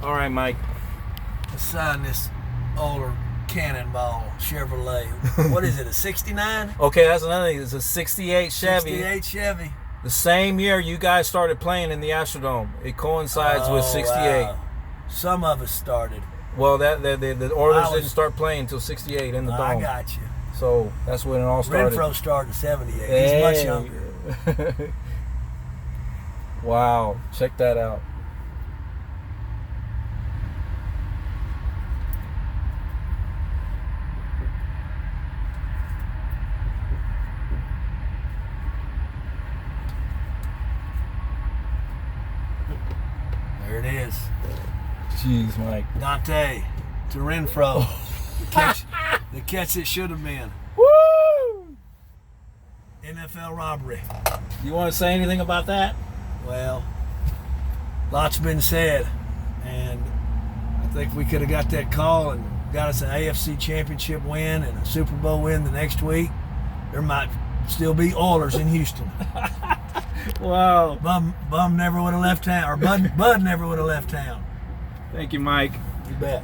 All right, Mike. Let's sign this older Cannonball Chevrolet. What is it, a 69? Okay, that's another thing. It's a 68 Chevy. 68 Chevy. The same year you guys started playing in the Astrodome. It coincides with 68. Wow. Some of us started. Well, the Oilers didn't start playing until 68 in the Dome. I got you. So that's when it all started. Renfro started in 78. He's much younger. Wow, check that out. There it is. Jeez, Mike. Dante to Renfro. The catch that should have been. Woo! NFL robbery. You want to say anything about that? Well, lots been said, and I think we could have got that call and got us an AFC championship win and a Super Bowl win the next week. There might still be Oilers in Houston. Wow. Bum never would have left town, or Bud never would have left town. Thank you, Mike. You bet.